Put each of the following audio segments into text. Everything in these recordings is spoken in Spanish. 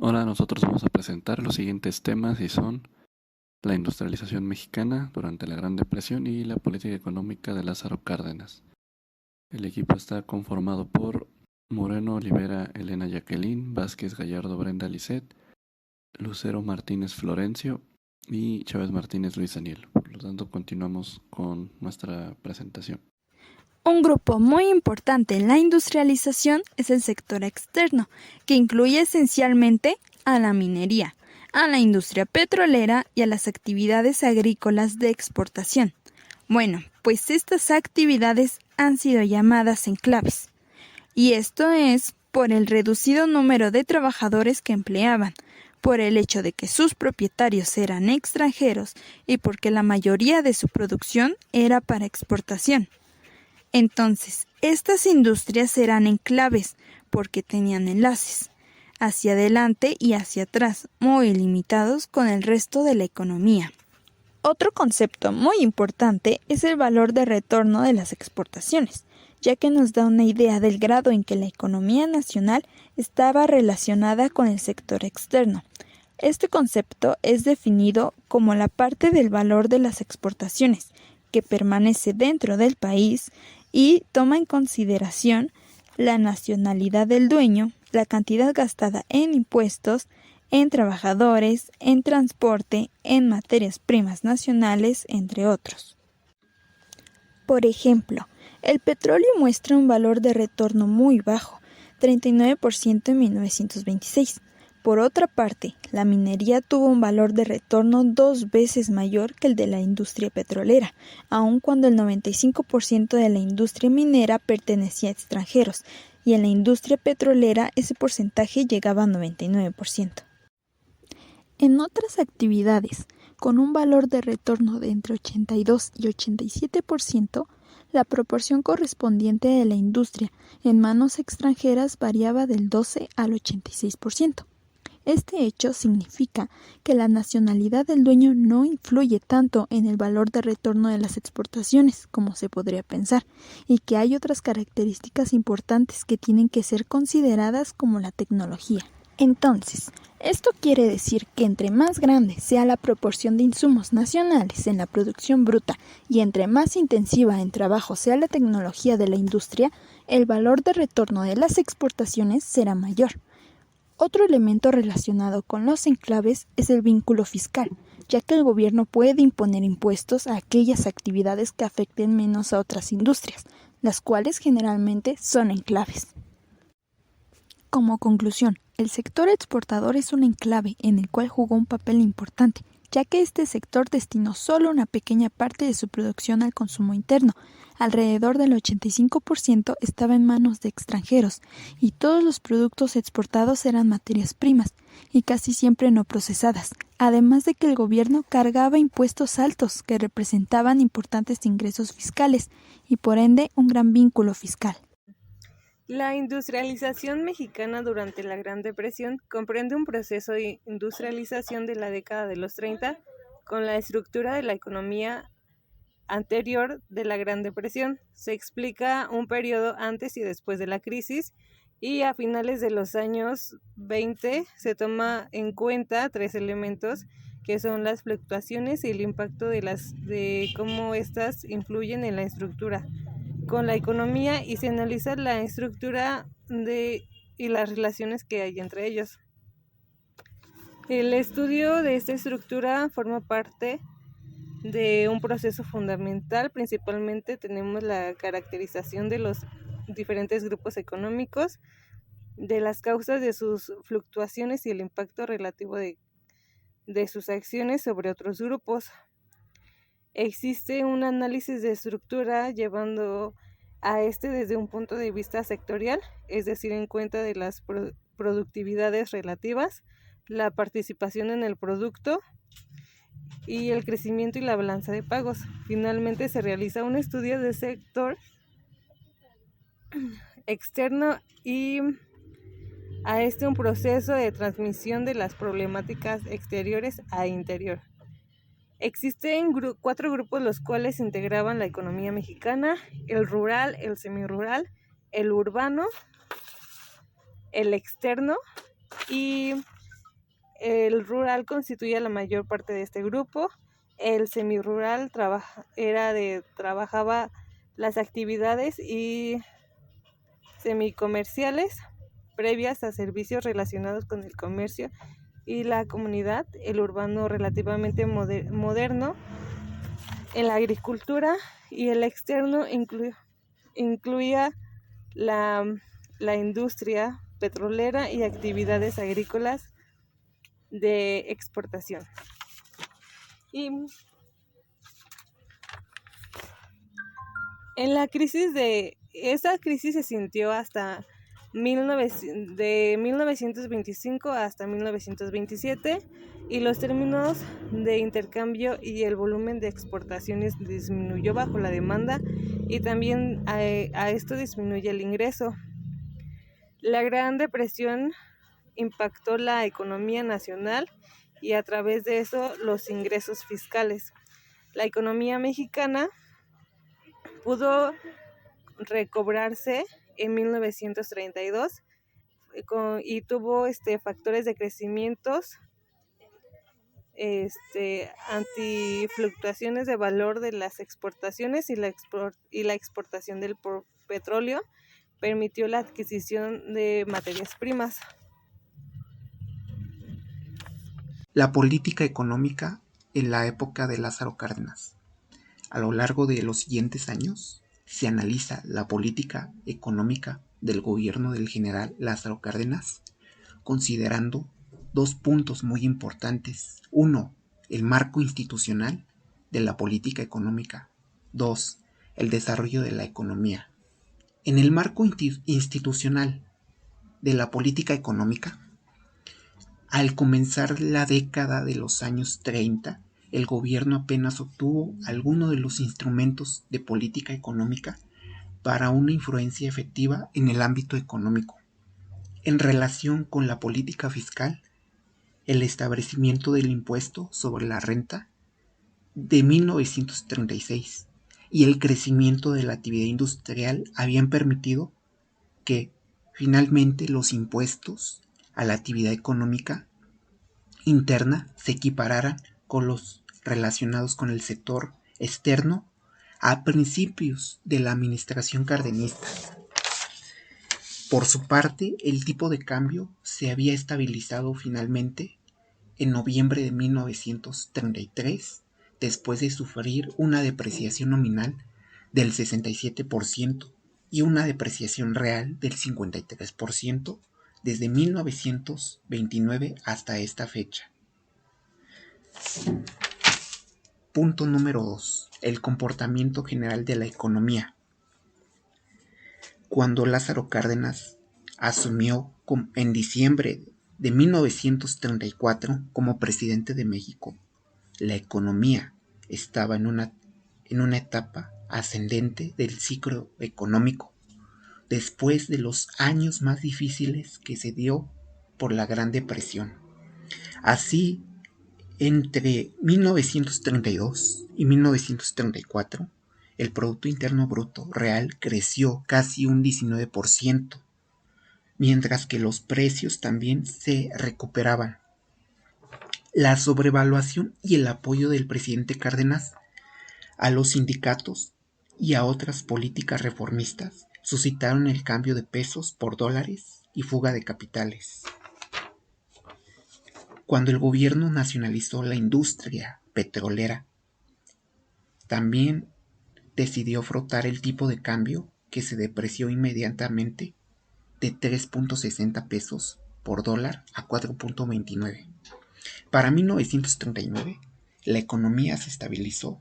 Ahora nosotros vamos a presentar los siguientes temas y son la industrialización mexicana durante la Gran Depresión y la política económica de Lázaro Cárdenas. El equipo está conformado por Moreno Olivera Elena Jacqueline, Vázquez Gallardo Brenda Lisset, Lucero Martínez Florencio y Chávez Martínez Luis Daniel. Por lo tanto, continuamos con nuestra presentación. Un grupo muy importante en la industrialización es el sector externo, que incluye esencialmente a la minería, a la industria petrolera y a las actividades agrícolas de exportación. Bueno, pues estas actividades han sido llamadas enclaves, y esto es por el reducido número de trabajadores que empleaban, por el hecho de que sus propietarios eran extranjeros y porque la mayoría de su producción era para exportación. Entonces, estas industrias eran enclaves porque tenían enlaces hacia adelante y hacia atrás, muy limitados con el resto de la economía. Otro concepto muy importante es el valor de retorno de las exportaciones, ya que nos da una idea del grado en que la economía nacional estaba relacionada con el sector externo. Este concepto es definido como la parte del valor de las exportaciones que permanece dentro del país y toma en consideración la nacionalidad del dueño, la cantidad gastada en impuestos, en trabajadores, en transporte, en materias primas nacionales, entre otros. Por ejemplo, el petróleo muestra un valor de retorno muy bajo, 39% en 1926. Por otra parte, la minería tuvo un valor de retorno 2 veces mayor que el de la industria petrolera, aun cuando el 95% de la industria minera pertenecía a extranjeros, y en la industria petrolera ese porcentaje llegaba a 99%. En otras actividades, con un valor de retorno de entre 82 y 87%, la proporción correspondiente de la industria en manos extranjeras variaba del 12 al 86%. Este hecho significa que la nacionalidad del dueño no influye tanto en el valor de retorno de las exportaciones como se podría pensar, y que hay otras características importantes que tienen que ser consideradas como la tecnología. Entonces, esto quiere decir que entre más grande sea la proporción de insumos nacionales en la producción bruta y entre más intensiva en trabajo sea la tecnología de la industria, el valor de retorno de las exportaciones será mayor. Otro elemento relacionado con los enclaves es el vínculo fiscal, ya que el gobierno puede imponer impuestos a aquellas actividades que afecten menos a otras industrias, las cuales generalmente son enclaves. Como conclusión, el sector exportador es un enclave en el cual jugó un papel importante, ya que este sector destinó solo una pequeña parte de su producción al consumo interno. Alrededor del 85% estaba en manos de extranjeros, y todos los productos exportados eran materias primas, y casi siempre no procesadas, además de que el gobierno cargaba impuestos altos que representaban importantes ingresos fiscales, y por ende un gran vínculo fiscal. La industrialización mexicana durante la Gran Depresión comprende un proceso de industrialización de la década de los 30 con la estructura de la economía anterior de la Gran Depresión. Se explica un periodo antes y después de la crisis, y a finales de los años 20 se toma en cuenta 3 elementos que son las fluctuaciones y el impacto de cómo estas influyen en la estructura con la economía, y se analiza la estructura y las relaciones que hay entre ellos. El estudio de esta estructura forma parte de un proceso fundamental. Principalmente tenemos la caracterización de los diferentes grupos económicos, de las causas de sus fluctuaciones y el impacto relativo de sus acciones sobre otros grupos. Existe un análisis de estructura llevando a desde un punto de vista sectorial, es decir, en cuenta de las productividades relativas, la participación en el producto y el crecimiento y la balanza de pagos. Finalmente se realiza un estudio del sector externo y a un proceso de transmisión de las problemáticas exteriores a interior. Existen 4 grupos los cuales integraban la economía mexicana: el rural, el semirural, el urbano, el externo y El rural constituye la mayor parte de este grupo. El semirural trabajaba las actividades y semicomerciales previas a servicios relacionados con el comercio y la comunidad. El urbano relativamente moderno en la agricultura, y el externo incluía la, la industria petrolera y actividades agrícolas de exportación. Y esa crisis se sintió hasta de 1925 hasta 1927, y los términos de intercambio y el volumen de exportaciones disminuyó bajo la demanda, y también a esto disminuye el ingreso. La Gran Depresión impactó la economía nacional y a través de eso los ingresos fiscales. La economía mexicana pudo recobrarse en 1932 y tuvo factores de crecimiento, antifluctuaciones de valor de las exportaciones, y la exportación del petróleo permitió la adquisición de materias primas. La política económica en la época de Lázaro Cárdenas. A lo largo de los siguientes años, se analiza la política económica del gobierno del general Lázaro Cárdenas, considerando dos puntos muy importantes. Uno, el marco institucional de la política económica. Dos, el desarrollo de la economía. En el marco institucional de la política económica, al comenzar la década de los años 30, el gobierno apenas obtuvo algunos de los instrumentos de política económica para una influencia efectiva en el ámbito económico. En relación con la política fiscal, el establecimiento del impuesto sobre la renta de 1936 y el crecimiento de la actividad industrial habían permitido que finalmente los impuestos a la actividad económica interna se equipararan con los relacionados con el sector externo a principios de la administración cardenista. Por su parte, el tipo de cambio se había estabilizado finalmente en noviembre de 1933, después de sufrir una depreciación nominal del 67% y una depreciación real del 53% desde 1929 hasta esta fecha. Punto número 2. El comportamiento general de la economía. Cuando Lázaro Cárdenas asumió en diciembre de 1934 como presidente de México, la economía estaba en una etapa ascendente del ciclo económico, después de los años más difíciles que se dio por la Gran Depresión. Así, entre 1932 y 1934, el Producto Interno Bruto real creció casi un 19%, mientras que los precios también se recuperaban. La sobrevaluación y el apoyo del presidente Cárdenas a los sindicatos y a otras políticas reformistas suscitaron el cambio de pesos por dólares y fuga de capitales. Cuando el gobierno nacionalizó la industria petrolera, también decidió frotar el tipo de cambio, que se depreció inmediatamente de 3.60 pesos por dólar a 4.29. Para 1939, la economía se estabilizó,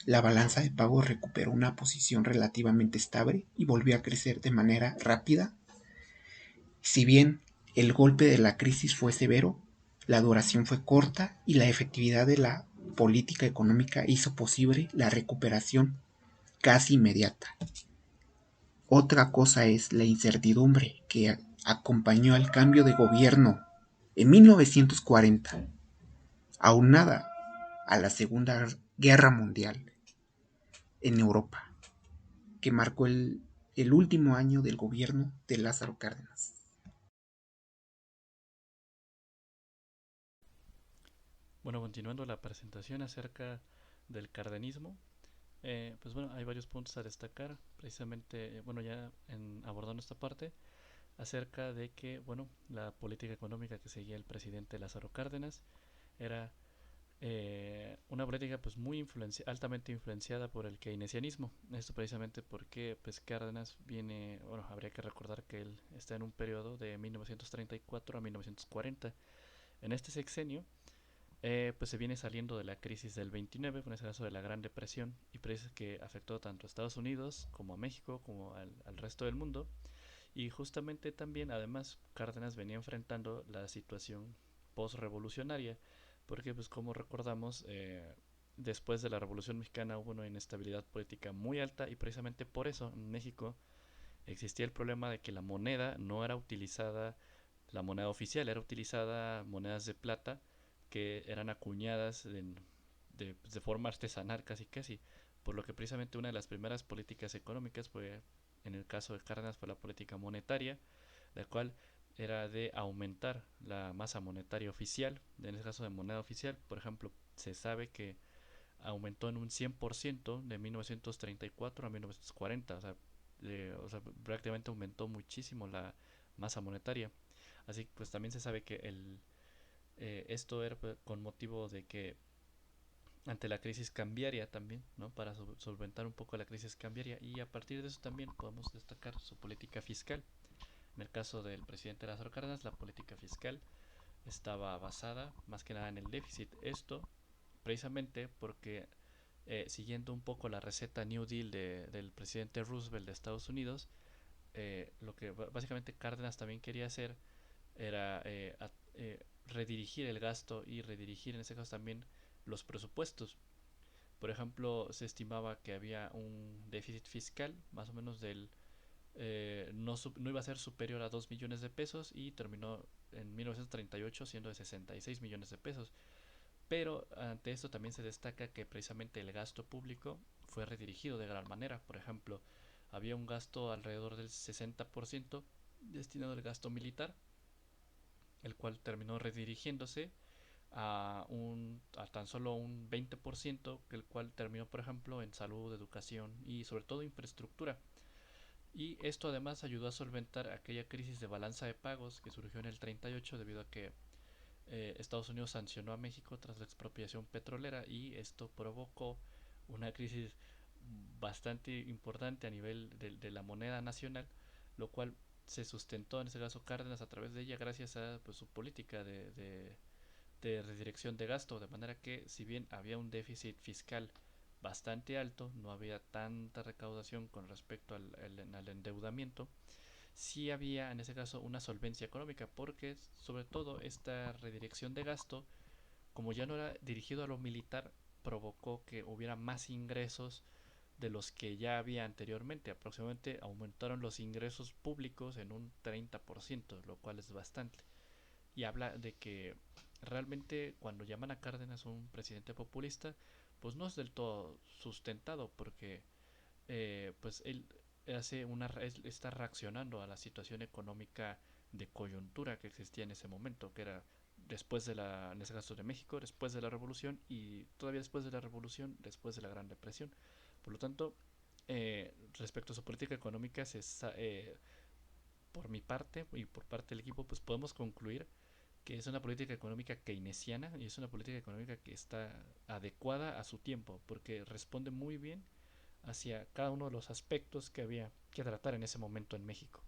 la balanza de pagos recuperó una posición relativamente estable y volvió a crecer de manera rápida. Si bien el golpe de la crisis fue severo, la duración fue corta y la efectividad de la política económica hizo posible la recuperación casi inmediata. Otra cosa es la incertidumbre que acompañó al cambio de gobierno en 1940, aunada a la Segunda Guerra Mundial en Europa, que marcó el último año del gobierno de Lázaro Cárdenas. Bueno, continuando la presentación acerca del cardenismo, pues bueno, hay varios puntos a destacar, precisamente, bueno, ya abordando esta parte, acerca de que, bueno, la política económica que seguía el presidente Lázaro Cárdenas era una política pues altamente influenciada por el keynesianismo. Esto precisamente porque pues Cárdenas viene, bueno, habría que recordar que él está en un periodo de 1934 a 1940. En este sexenio pues se viene saliendo de la crisis del 29, con ese caso de la Gran Depresión, y parece que afectó tanto a Estados Unidos como a México como al resto del mundo. Y justamente también, además, Cárdenas venía enfrentando la situación post-revolucionaria, porque pues como recordamos, después de la Revolución Mexicana hubo una inestabilidad política muy alta y precisamente por eso en México existía el problema de que la moneda no era utilizada, la moneda oficial era utilizada monedas de plata que eran acuñadas de forma artesanal casi casi, por lo que precisamente una de las primeras políticas económicas fue, en el caso de Cárdenas, fue la política monetaria, la cual era de aumentar la masa monetaria oficial, en el caso de moneda oficial, por ejemplo, se sabe que aumentó en un 100% de 1934 a 1940, o sea, prácticamente aumentó muchísimo la masa monetaria. Así que pues también se sabe que esto era con motivo de que ante la crisis cambiaria también, ¿no? Para solventar un poco la crisis cambiaria, y a partir de eso también podemos destacar su política fiscal. En el caso del presidente Lázaro Cárdenas, la política fiscal estaba basada más que nada en el déficit. Esto precisamente porque siguiendo un poco la receta New Deal del presidente Roosevelt de Estados Unidos, lo que básicamente Cárdenas también quería hacer era redirigir el gasto y redirigir en ese caso también los presupuestos. Por ejemplo, se estimaba que había un déficit fiscal más o menos no iba a ser superior a 2 millones de pesos, y terminó en 1938 siendo de 66 millones de pesos. Pero ante esto también se destaca que precisamente el gasto público fue redirigido de gran manera. Por ejemplo, había un gasto alrededor del 60% destinado al gasto militar, el cual terminó redirigiéndose a tan solo un 20%, el cual terminó, por ejemplo, en salud, educación y sobre todo infraestructura. Y esto además ayudó a solventar aquella crisis de balanza de pagos que surgió en el 38 debido a que Estados Unidos sancionó a México tras la expropiación petrolera, y esto provocó una crisis bastante importante a nivel de la moneda nacional, lo cual se sustentó en ese caso Cárdenas a través de ella gracias a pues, su política de redirección de gasto, de manera que si bien había un déficit fiscal bastante alto, no había tanta recaudación con respecto al endeudamiento, sí había en ese caso una solvencia económica, porque sobre todo esta redirección de gasto, como ya no era dirigido a lo militar, provocó que hubiera más ingresos de los que ya había anteriormente. Aproximadamente aumentaron los ingresos públicos en un 30%, lo cual es bastante. Y habla de que realmente cuando llaman a Cárdenas un presidente populista, pues no es del todo sustentado, porque pues él está reaccionando a la situación económica de coyuntura que existía en ese momento, que era después en ese caso de México, después de la revolución, y todavía después de la revolución, después de la Gran Depresión. Por lo tanto, respecto a su política económica, por mi parte y por parte del equipo, pues podemos concluir que es una política económica keynesiana, y es una política económica que está adecuada a su tiempo, porque responde muy bien hacia cada uno de los aspectos que había que tratar en ese momento en México.